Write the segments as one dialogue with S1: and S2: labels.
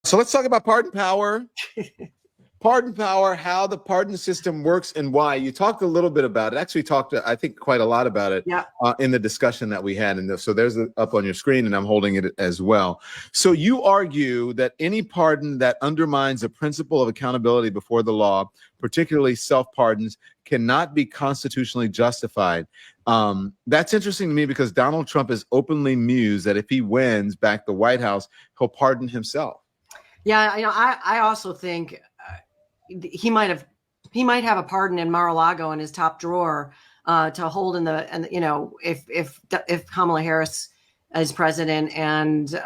S1: So let's talk about pardon power. Pardon power, how the pardon system works and why. You talked a little bit about it. Actually talked, I think, quite a lot about it in the discussion that we had. And so there's up on your screen, and I'm holding it as well. So you argue that any pardon that undermines the principle of accountability before the law, particularly self-pardons, cannot be constitutionally justified. That's interesting to me because Donald Trump has openly mused that if he wins back the White House, he'll pardon himself.
S2: Yeah, I also think he might have a pardon in Mar-a-Lago in his top drawer to hold if Kamala Harris is president and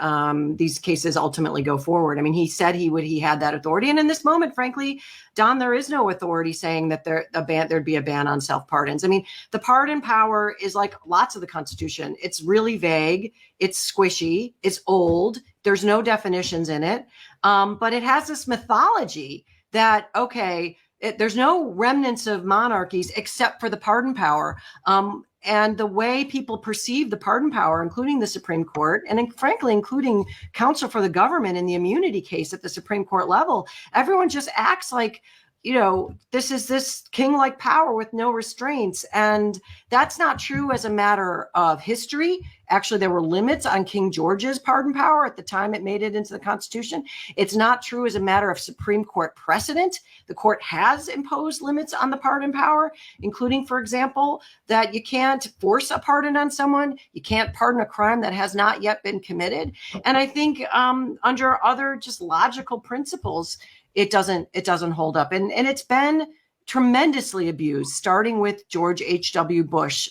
S2: these cases ultimately go forward. I mean, he said he had that authority, and in this moment, frankly, Don, there is no authority saying that there'd be a ban on self-pardons. I mean, the pardon power is like lots of the Constitution. It's really vague. It's squishy. It's old. There's no definitions in it. But it has this mythology that, there's no remnants of monarchies except for the pardon power. And the way people perceive the pardon power, including the Supreme Court, and frankly, including counsel for the government in the immunity case at the Supreme Court level, everyone just acts like, this is this king-like power with no restraints. And that's not true as a matter of history. Actually, there were limits on King George's pardon power at the time it made it into the Constitution. It's not true as a matter of Supreme Court precedent. The court has imposed limits on the pardon power, including, for example, that you can't force a pardon on someone. You can't pardon a crime that has not yet been committed. And I think under other just logical principles, it doesn't hold up. And it's been tremendously abused, starting with George H.W. Bush.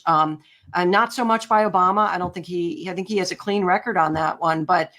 S2: And not so much by Obama. I think he has a clean record on that one. But,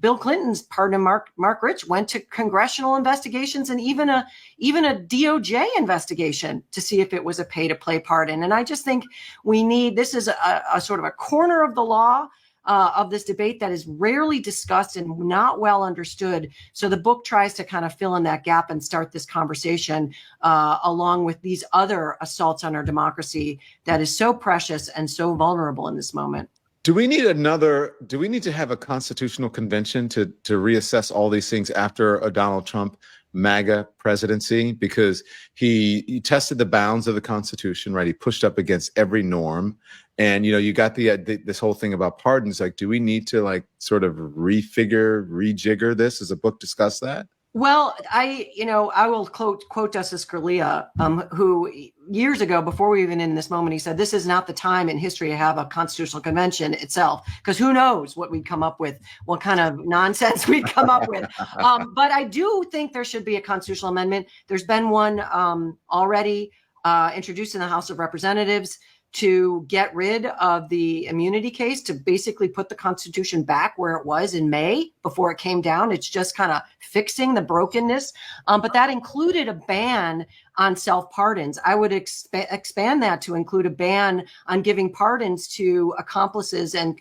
S2: Bill Clinton's pardon, Mark Rich, went to congressional investigations and even a DOJ investigation to see if it was a pay-to-play pardon. And I just think this is a sort of a corner of the law of this debate that is rarely discussed and not well understood. So the book tries to kind of fill in that gap and start this conversation along with these other assaults on our democracy that is so precious and so vulnerable in this moment.
S1: Do we need to have a constitutional convention to reassess all these things after a Donald Trump MAGA presidency? Because he tested the bounds of the Constitution, right? He pushed up against every norm. And, you got this whole thing about pardons. Like, do we need to sort of rejigger this? Does the book discuss that?
S2: Well, I will quote Justice Scalia, who years ago, before we even in this moment, he said, this is not the time in history to have a constitutional convention itself, because who knows what we'd come up with, what kind of nonsense we'd come up with. But I do think there should be a constitutional amendment. There's been one already introduced in the House of Representatives to get rid of the immunity case, to basically put the Constitution back where it was in May before it came down. It's just kind of fixing the brokenness. But that included a ban on self-pardons. I would expand that to include a ban on giving pardons to accomplices and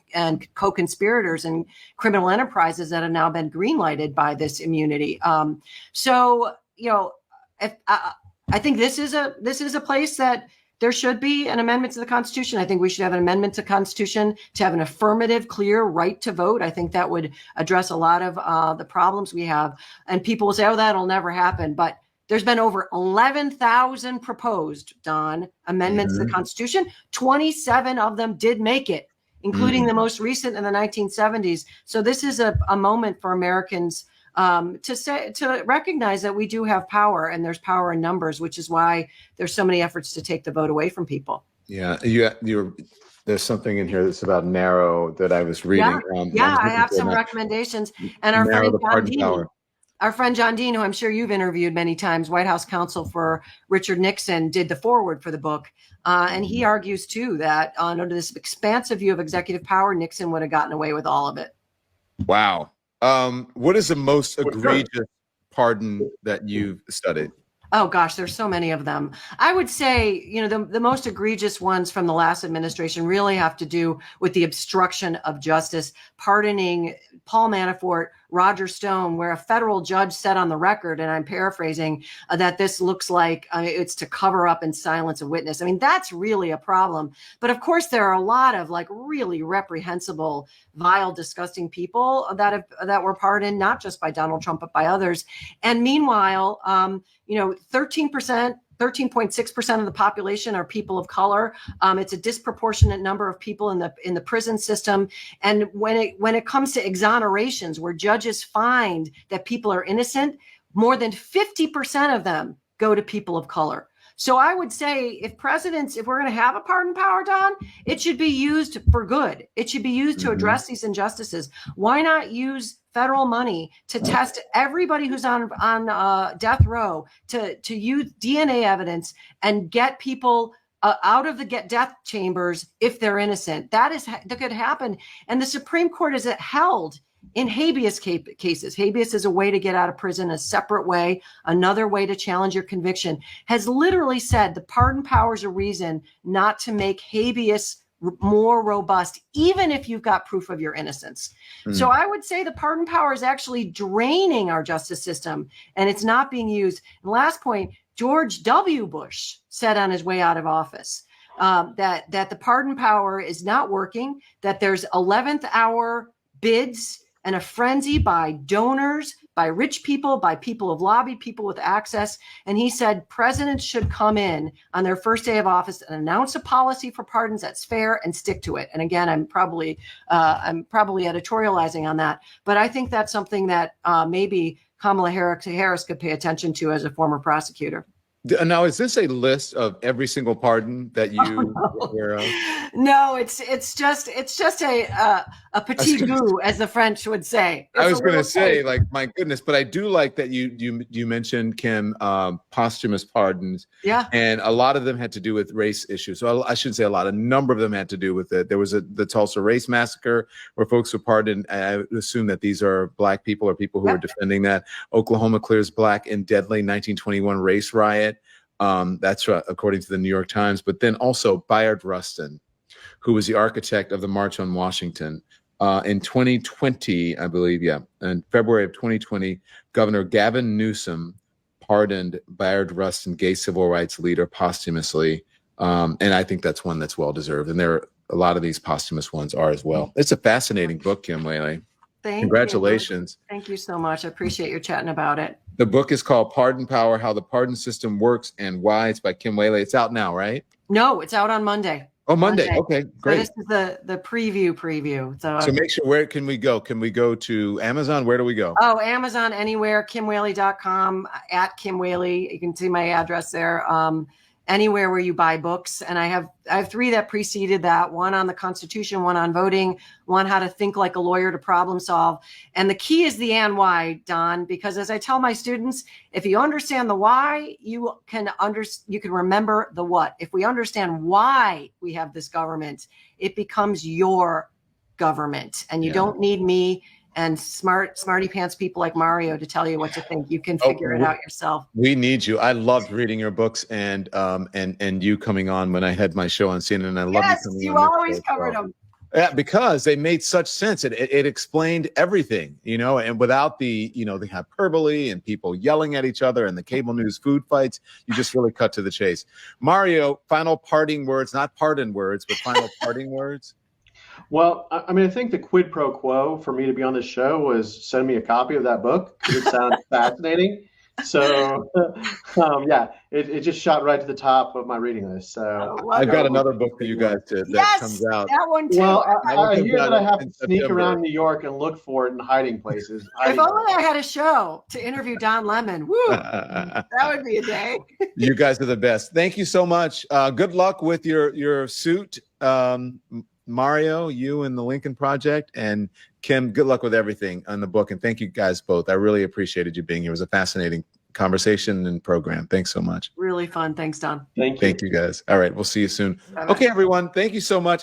S2: co-conspirators and criminal enterprises that have now been green-lighted by this immunity. I think this is a place that there should be an amendment to the Constitution. I think we should have an amendment to the Constitution to have an affirmative, clear right to vote. I think that would address a lot of the problems we have. And people will say, that'll never happen. But there's been over 11,000 proposed, Don, amendments to the Constitution. 27 of them did make it, including the most recent in the 1970s. So this is a moment for Americans to recognize that we do have power, and there's power in numbers, which is why there's so many efforts to take the vote away from people.
S1: Yeah, there's something in here that's about narrow that I was reading.
S2: I have some recommendations, and our friend John Dean, who I'm sure you've interviewed many times, White House counsel for Richard Nixon, did the foreword for the book, and he argues too that under this expansive view of executive power, Nixon would have gotten away with all of it.
S1: Wow. What is the most egregious pardon that you've studied?
S2: Oh, gosh, there's so many of them. I would say, the most egregious ones from the last administration really have to do with the obstruction of justice, pardoning Paul Manafort Roger Stone, where a federal judge said on the record, and I'm paraphrasing, that this looks like it's to cover up and silence a witness. I mean, that's really a problem. But of course, there are a lot of like really reprehensible, vile, disgusting people that were pardoned, not just by Donald Trump, but by others. And meanwhile, 13.6% of the population are people of color. It's a disproportionate number of people in the prison system. And when it comes to exonerations, where judges find that people are innocent, more than 50% of them go to people of color. So I would say if we're going to have a pardon power, Don, it should be used for good. It should be used to address these injustices. Why not use federal money to test everybody who's on death row to use DNA evidence and get people out of the death chambers if they're innocent? That could happen. And the Supreme Court has held in habeas cases. Habeas is a way to get out of prison, a separate way, another way to challenge your conviction, has literally said the pardon power is a reason not to make habeas more robust, even if you've got proof of your innocence. So I would say the pardon power is actually draining our justice system, and it's not being used. And last point, George W. Bush said on his way out of office that the pardon power is not working, that there's 11th hour bids and a frenzy by donors, by rich people, by people of lobby, people with access. And he said presidents should come in on their first day of office and announce a policy for pardons that's fair and stick to it. And again, I'm probably editorializing on that, but I think that's something that maybe Kamala Harris could pay attention to as a former prosecutor.
S1: Now, is this a list of every single pardon that you are aware of?
S2: No, it's just a petit goût, as the French would say.
S1: I was going to say, like, my goodness, but I do like that you mentioned, Kim, posthumous pardons.
S2: Yeah.
S1: And a lot of them had to do with race issues. So I shouldn't say a number of them had to do with it. There was the Tulsa race massacre where folks were pardoned. I would assume that these are Black people or people who are defending that. Oklahoma clears Black in deadly 1921 race riot. That's according to the New York Times. But then also Bayard Rustin, who was the architect of the March on Washington. In 2020, I believe, in February of 2020, Governor Gavin Newsom pardoned Bayard Rustin, gay civil rights leader, posthumously. And I think that's one that's well-deserved. And there are a lot of these posthumous ones are as well. It's a fascinating book, Kim Whaley. Congratulations.
S2: Thank you so much. I appreciate your chatting about it.
S1: The book is called Pardon Power, How the Pardon System Works and Why. It's by Kim Whaley. It's out now, right?
S2: No, it's out on Monday.
S1: Oh, Monday. Okay, great.
S2: So this is the preview. So
S1: make sure, where can we go? Can we go to Amazon? Where do we go?
S2: Oh, Amazon, anywhere, KimWhaley.com, at Kim Whaley. You can see my address there. Anywhere where you buy books. And I have 3 that preceded that, one on the Constitution, one on voting, one how to think like a lawyer to problem solve. And the key is the and why, Don, because as I tell my students, if you understand the why, you can remember the what. If we understand why we have this government, it becomes your government, and you don't need me and smarty pants people like Mario to tell you what to think. You can figure it out yourself.
S1: We need you. I loved reading your books and you coming on when I had my show on CNN. I love you coming on.
S2: You always covered them.
S1: Yeah, because they made such sense. It explained everything, and without the hyperbole and people yelling at each other and the cable news food fights, you just really cut to the chase. Mario, final parting words, not pardon words, but final parting words.
S3: Well, I mean, I think the quid pro quo for me to be on this show was send me a copy of that book, because it sounds fascinating. So, it just shot right to the top of my reading list. So
S1: I've got another book for you guys that comes out.
S2: That one too.
S3: Well, I hear that I have to sneak around New York and look for it in hiding places.
S2: If only I had a show to interview Don Lemon. Woo! That would be a day.
S1: You guys are the best. Thank you so much. Good luck with your suit. Mario, you and the Lincoln Project, and Kim, good luck with everything on the book. And thank you guys both. I really appreciated you being here. It was a fascinating conversation and program. Thanks so much.
S2: Really fun. Thanks, Don.
S3: Thank you.
S1: Thank you guys. All right. We'll see you soon.
S2: Bye-bye.
S1: Okay, everyone. Thank you so much.